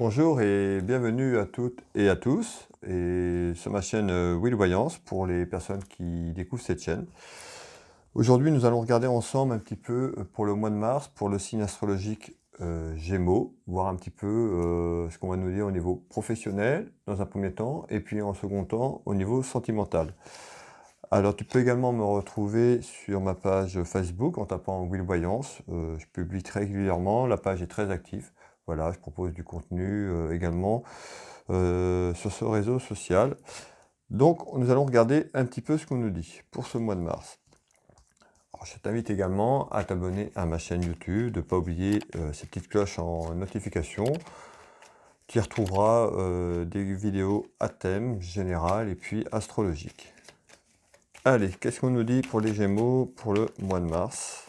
Bonjour et bienvenue à toutes et à tous et sur ma chaîne Will Voyance pour les personnes qui découvrent cette chaîne. Aujourd'hui, nous allons regarder ensemble un petit peu pour le mois de mars, pour le signe astrologique Gémeaux, voir un petit peu ce qu'on va nous dire au niveau professionnel dans un premier temps et puis en second temps au niveau sentimental. Alors tu peux également me retrouver sur ma page Facebook en tapant Will Voyance. Je publie très régulièrement, la page est très active. Voilà, je propose du contenu également sur ce réseau social. Donc nous allons regarder un petit peu ce qu'on nous dit pour ce mois de mars. Alors, je t'invite également à t'abonner à ma chaîne YouTube, de ne pas oublier ces petites cloches en notification. Tu y retrouveras des vidéos à thème général et puis astrologique. Allez, qu'est-ce qu'on nous dit pour les Gémeaux pour le mois de mars?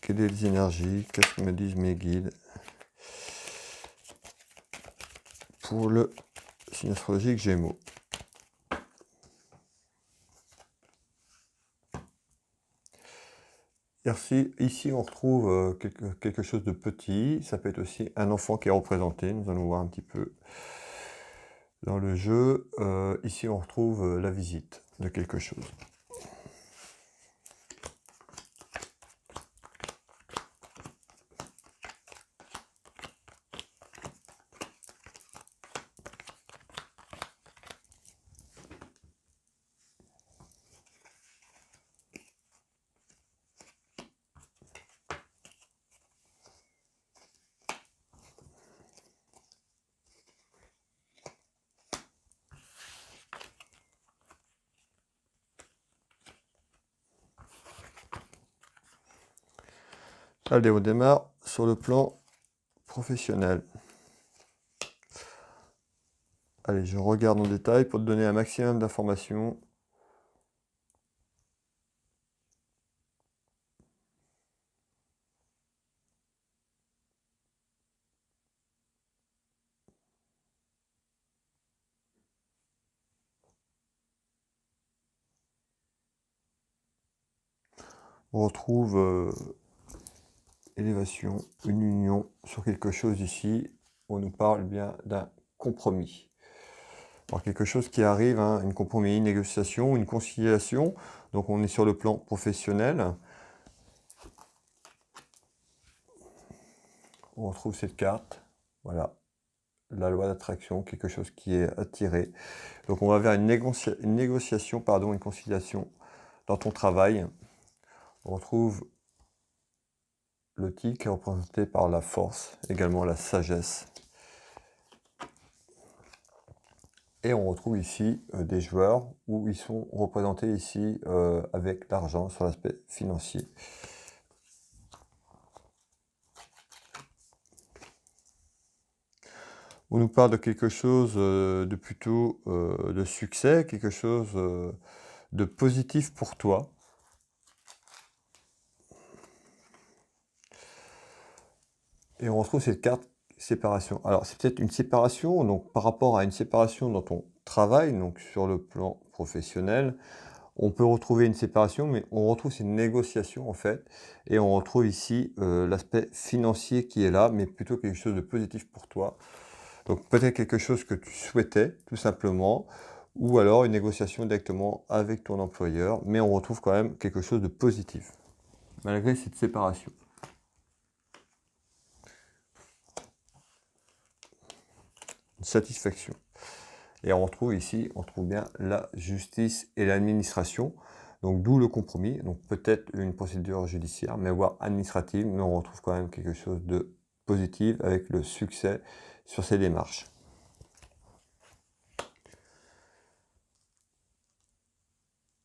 Quelles sont les énergies? Qu'est-ce que me disent mes guides pour le signe astrologique Gémeaux? Ici, on retrouve quelque chose de petit. Ça peut être aussi un enfant qui est représenté. Nous allons voir un petit peu dans le jeu. Ici, on retrouve la visite de quelque chose. Allez, on démarre sur le plan professionnel. Allez, je regarde en détail pour te donner un maximum d'informations. On retrouve élévation, une union sur quelque chose ici. On nous parle bien d'un compromis. Alors quelque chose qui arrive, hein, une compromis, une négociation, une conciliation. Donc on est sur le plan professionnel. On retrouve cette carte. Voilà. La loi d'attraction, quelque chose qui est attiré. Donc on va vers une négociation, pardon, une conciliation dans ton travail. On retrouve le tigre qui est représenté par la force, également la sagesse. Et on retrouve ici des joueurs où ils sont représentés ici avec l'argent sur l'aspect financier. On nous parle de quelque chose de plutôt de succès, quelque chose de positif pour toi. Et on retrouve cette carte séparation. Alors c'est peut-être une séparation, donc par rapport à une séparation dans ton travail, donc sur le plan professionnel, on peut retrouver une séparation, mais on retrouve ces négociations en fait, et on retrouve ici l'aspect financier qui est là, mais plutôt quelque chose de positif pour toi. Donc peut-être quelque chose que tu souhaitais, tout simplement, ou alors une négociation directement avec ton employeur, mais on retrouve quand même quelque chose de positif, malgré cette séparation. Une satisfaction. Et on retrouve ici, on trouve bien la justice et l'administration, donc d'où le compromis, donc peut-être une procédure judiciaire, mais voire administrative, mais on retrouve quand même quelque chose de positif avec le succès sur ces démarches.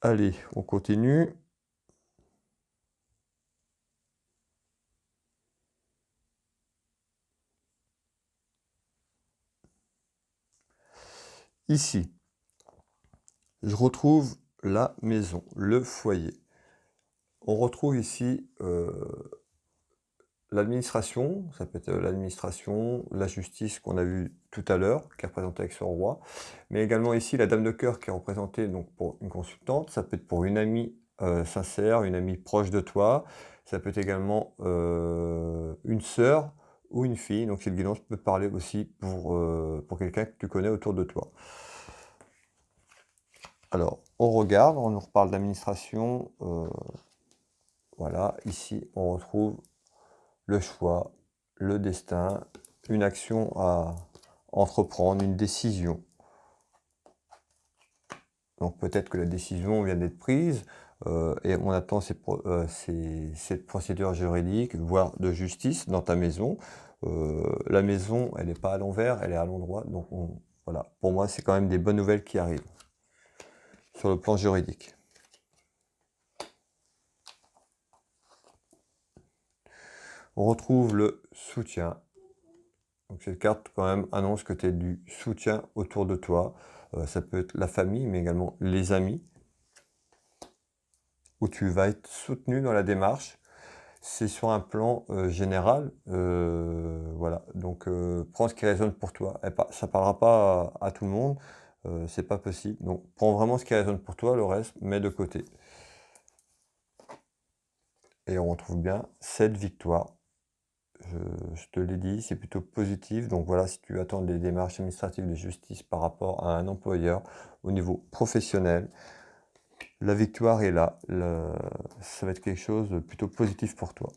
Allez, on continue. Ici, je retrouve la maison, le foyer. On retrouve ici l'administration, ça peut être l'administration, la justice qu'on a vu tout à l'heure, qui est représentée avec son roi, mais également ici la dame de cœur qui est représentée donc pour une consultante, ça peut être pour une amie sincère, une amie proche de toi, ça peut être également une sœur ou une fille. Donc cette guidance peut parler aussi pour quelqu'un que tu connais autour de toi. Alors, on regarde, on nous reparle d'administration. Voilà, ici, on retrouve le choix, le destin, une action à entreprendre, une décision. Donc peut-être que la décision vient d'être prise et on attend cette procédure juridique, voire de justice dans ta maison. La maison, elle n'est pas à l'envers, elle est à l'endroit. Donc voilà, pour moi, c'est quand même des bonnes nouvelles qui arrivent sur le plan juridique. On retrouve le soutien. Donc cette carte quand même annonce que tu as du soutien autour de toi. Ça peut être la famille, mais également les amis, où tu vas être soutenu dans la démarche. C'est sur un plan général. Voilà, donc prends ce qui résonne pour toi. Ça ne parlera pas à tout le monde, c'est pas possible. Donc prends vraiment ce qui résonne pour toi, le reste, mets de côté. Et on retrouve bien cette victoire. Je te l'ai dit, c'est plutôt positif. Donc voilà, si tu attends des démarches administratives de justice par rapport à un employeur au niveau professionnel, la victoire est là. Ça va être quelque chose de plutôt positif pour toi.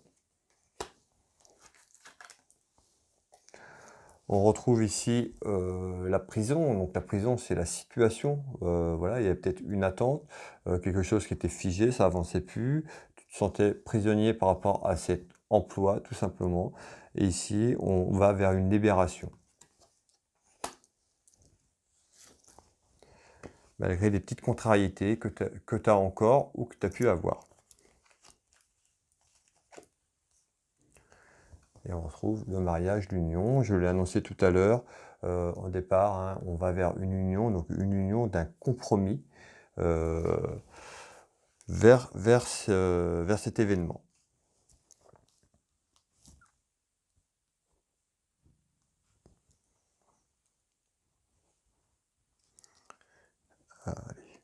On retrouve ici la prison. Donc la prison, c'est la situation. Voilà, il y a peut-être une attente, quelque chose qui était figé, ça avançait plus. Tu te sentais prisonnier par rapport à cet emploi, tout simplement. Et ici, on va vers une libération. Malgré des petites contrariétés que tu as encore ou que tu as pu avoir. Et on retrouve le mariage, l'union. Je l'ai annoncé tout à l'heure. Au départ, hein, on va vers une union, donc une union d'un compromis vers cet événement. Allez.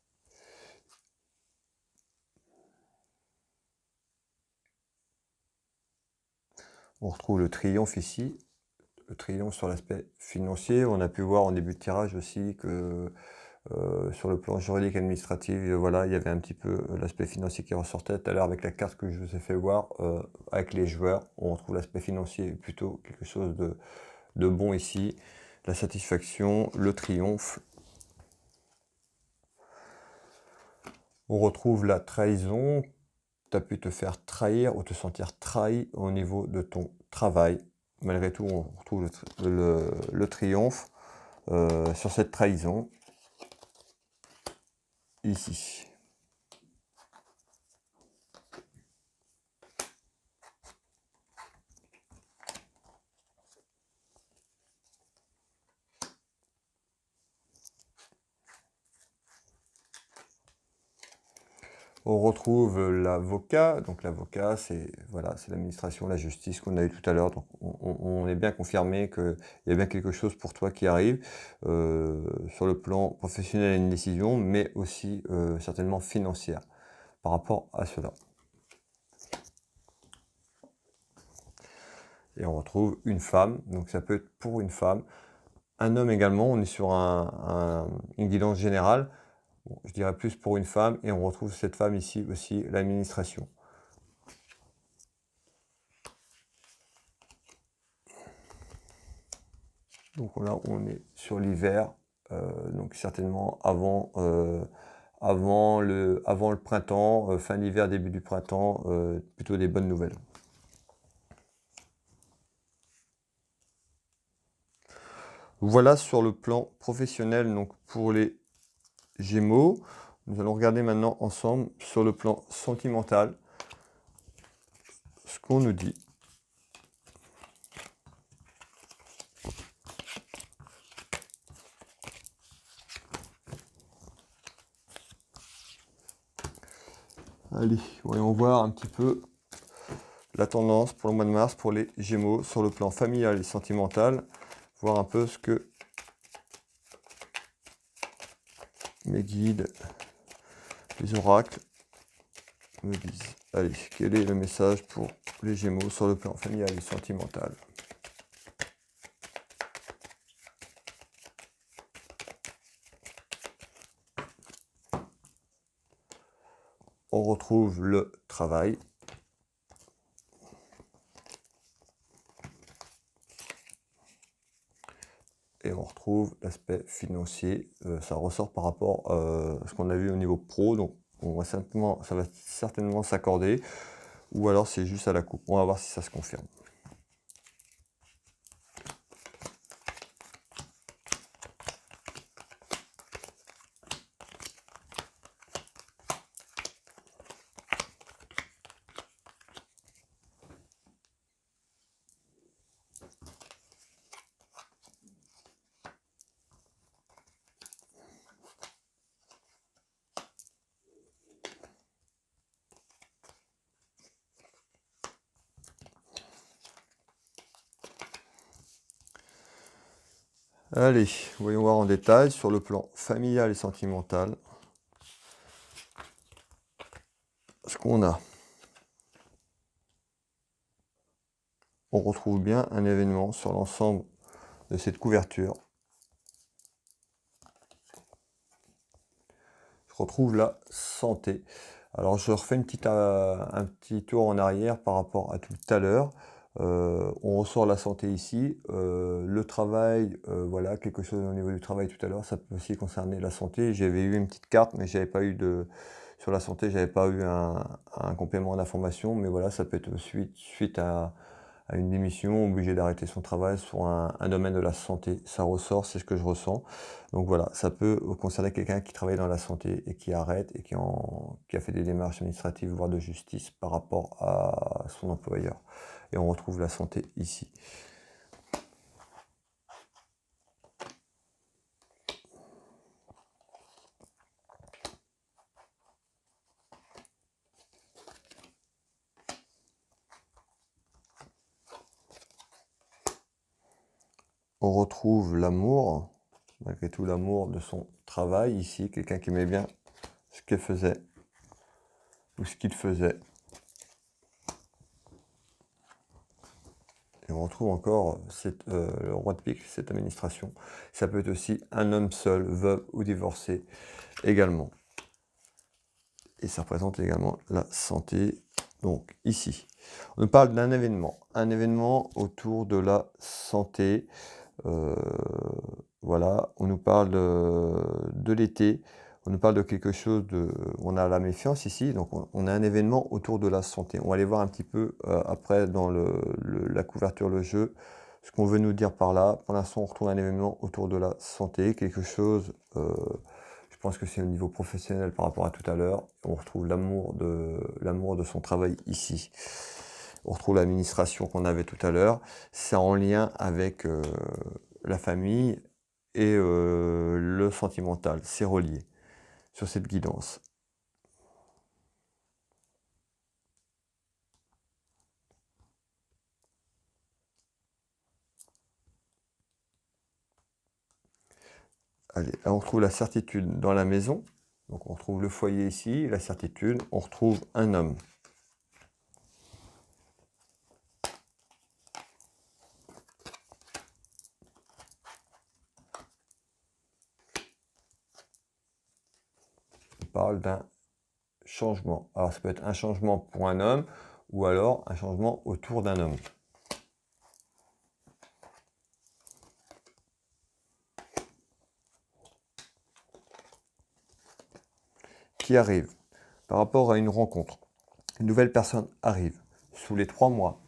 On retrouve le triomphe ici. Le triomphe sur l'aspect financier. On a pu voir en début de tirage aussi que sur le plan juridique administratif, voilà, il y avait un petit peu l'aspect financier qui ressortait. Tout à l'heure, avec la carte que je vous ai fait voir, avec les joueurs, on retrouve l'aspect financier plutôt quelque chose de bon ici. La satisfaction, le triomphe. On retrouve la trahison. Tu as pu te faire trahir ou te sentir trahi au niveau de ton travail. Malgré tout, on retrouve le triomphe sur cette trahison. Ici. On retrouve l'avocat. Donc l'avocat, c'est voilà, c'est l'administration, la justice qu'on a eu tout à l'heure. Donc on est bien confirmé qu'il y a bien quelque chose pour toi qui arrive sur le plan professionnel, une décision, mais aussi certainement financière par rapport à cela. Et on retrouve une femme. Donc ça peut être pour une femme. Un homme également, on est sur une guidance générale. Bon, je dirais plus pour une femme, et on retrouve cette femme ici aussi, l'administration. Donc là, on est sur l'hiver, donc certainement avant le printemps, fin d'hiver, début du printemps, plutôt des bonnes nouvelles. Voilà sur le plan professionnel, donc pour les Gémeaux. Nous allons regarder maintenant ensemble sur le plan sentimental ce qu'on nous dit. Allez, voyons voir un petit peu la tendance pour le mois de mars pour les Gémeaux sur le plan familial et sentimental. Voir un peu ce que mes guides, les oracles me disent. Allez, quel est le message pour les Gémeaux sur le plan familial et sentimental? On retrouve le travail. Et on retrouve l'aspect financier. Ça ressort par rapport à ce qu'on a vu au niveau pro. Donc ça va certainement s'accorder. Ou alors c'est juste à la coupe. On va voir si ça se confirme. Allez, voyons voir en détail sur le plan familial et sentimental ce qu'on a. On retrouve bien un événement sur l'ensemble de cette couverture. Je retrouve la santé. Alors je refais un petit tour en arrière par rapport à tout à l'heure. On ressort la santé ici, le travail, voilà, quelque chose au niveau du travail tout à l'heure, ça peut aussi concerner la santé. J'avais eu une petite carte, mais j'avais pas eu sur la santé, j'avais pas eu un complément d'information, mais voilà, ça peut être suite à une démission, obligé d'arrêter son travail sur un domaine de la santé. Ça ressort, c'est ce que je ressens. Donc voilà, ça peut concerner quelqu'un qui travaille dans la santé et qui arrête et qui a fait des démarches administratives, voire de justice par rapport à son employeur. Et on retrouve la santé ici. On retrouve l'amour, malgré tout l'amour de son travail ici, quelqu'un qui aimait bien ce qu'elle faisait ou ce qu'il faisait. Et on retrouve encore le roi de pique, cette administration. Ça peut être aussi un homme seul, veuve ou divorcé également. Et ça représente également la santé. Donc ici, on nous parle d'un événement. Un événement autour de la santé. Voilà, on nous parle de l'été. On nous parle de quelque chose de... On a la méfiance ici, donc on a un événement autour de la santé. On va aller voir un petit peu après dans la couverture, le jeu, ce qu'on veut nous dire par là. Pour l'instant, on retrouve un événement autour de la santé, quelque chose... je pense que c'est au niveau professionnel par rapport à tout à l'heure. On retrouve l'amour de son travail ici. On retrouve l'administration qu'on avait tout à l'heure. C'est en lien avec la famille et le sentimental. C'est relié sur cette guidance. Allez, là on retrouve la certitude dans la maison. Donc on retrouve le foyer ici, la certitude. On retrouve un homme. On parle d'un changement. Alors ça peut être un changement pour un homme ou alors un changement autour d'un homme. Qui arrive par rapport à une rencontre. Une nouvelle personne arrive sous les 3 mois.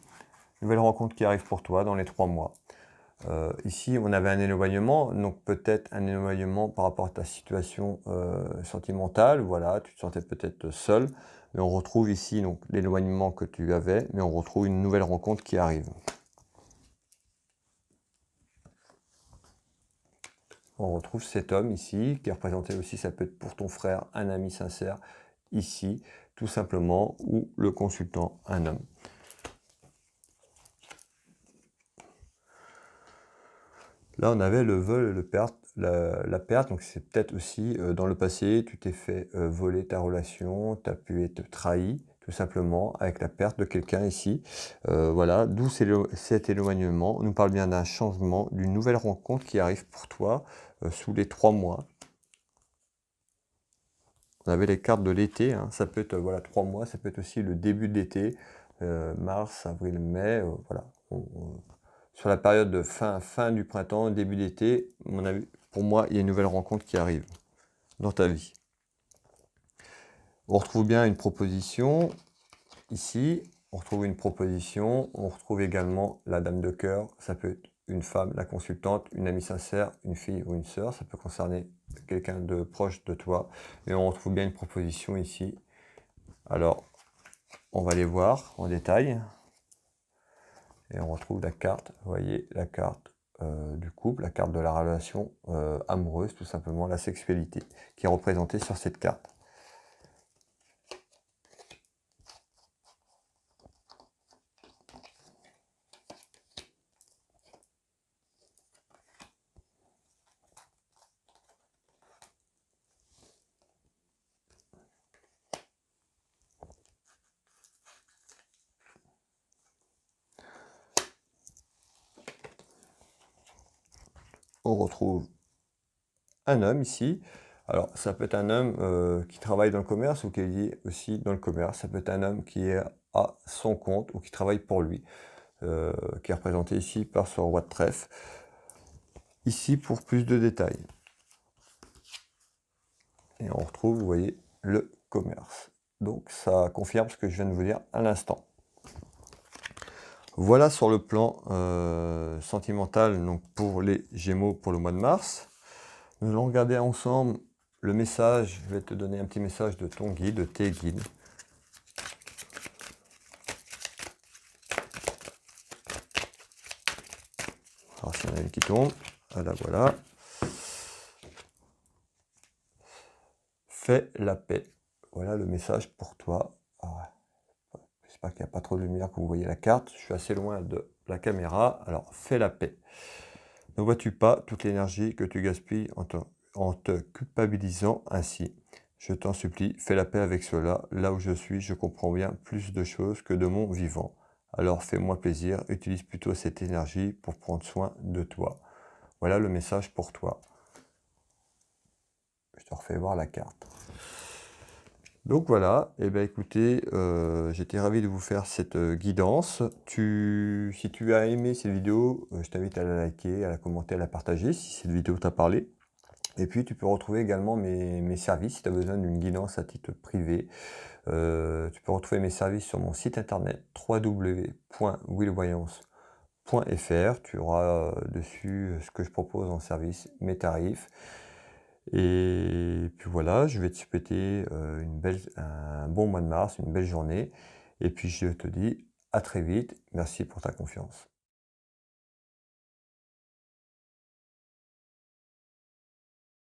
Nouvelle rencontre qui arrive pour toi dans les 3 mois. Ici, on avait un éloignement, donc peut-être un éloignement par rapport à ta situation sentimentale. Voilà, tu te sentais peut-être seul, mais on retrouve ici donc l'éloignement que tu avais, mais on retrouve une nouvelle rencontre qui arrive. On retrouve cet homme ici, qui est représenté aussi, ça peut être pour ton frère, un ami sincère, ici, tout simplement, ou le consultant, un homme. Là, on avait le vol et la perte, donc c'est peut-être aussi dans le passé, tu t'es fait voler ta relation, tu as pu être trahi, tout simplement, avec la perte de quelqu'un ici. Voilà, d'où cet éloignement. On nous parle bien d'un changement, d'une nouvelle rencontre qui arrive pour toi sous les 3 mois. On avait les cartes de l'été, hein. Ça peut être voilà, 3 mois, ça peut être aussi le début de l'été, mars, avril, mai, voilà. Sur la période de fin du printemps, début d'été, mon avis, pour moi, il y a une nouvelle rencontre qui arrive dans ta vie. On retrouve bien une proposition ici, on retrouve une proposition, on retrouve également la dame de cœur, ça peut être une femme, la consultante, une amie sincère, une fille ou une sœur, ça peut concerner quelqu'un de proche de toi, et on retrouve bien une proposition ici. Alors, on va les voir en détail, et on retrouve la carte, vous voyez, la carte du couple, la carte de la relation amoureuse, tout simplement, la sexualité, qui est représentée sur cette carte. On retrouve un homme ici. Alors, ça peut être un homme qui travaille dans le commerce ou qui est lié aussi dans le commerce. Ça peut être un homme qui est à son compte ou qui travaille pour lui, qui est représenté ici par ce roi de trèfle. Ici, pour plus de détails. Et on retrouve, vous voyez, le commerce. Donc, ça confirme ce que je viens de vous dire à l'instant. Voilà sur le plan sentimental, donc pour les Gémeaux pour le mois de mars. Nous allons regarder ensemble le message. Je vais te donner un petit message de ton guide, de tes guides. Alors, s'il y en a une qui tombe, voilà, voilà. Fais la paix. Voilà le message pour toi. J'espère qu'il n'y a pas trop de lumière que vous voyez la carte. Je suis assez loin de la caméra. Alors, fais la paix. Ne vois-tu pas toute l'énergie que tu gaspilles en te culpabilisant ainsi? Je t'en supplie, fais la paix avec cela. Là où je suis, je comprends bien plus de choses que de mon vivant. Alors fais-moi plaisir, utilise plutôt cette énergie pour prendre soin de toi. Voilà le message pour toi. Je te refais voir la carte. Donc voilà, et bien écoutez, j'étais ravi de vous faire cette guidance. Si tu as aimé cette vidéo, je t'invite à la liker, à la commenter, à la partager si cette vidéo t'a parlé. Et puis tu peux retrouver également mes services si tu as besoin d'une guidance à titre privé. Tu peux retrouver mes services sur mon site internet www.willvoyance.fr. Tu auras dessus ce que je propose en service, mes tarifs. Et puis voilà, je vais te souhaiter un bon mois de mars, une belle journée. Et puis je te dis à très vite. Merci pour ta confiance.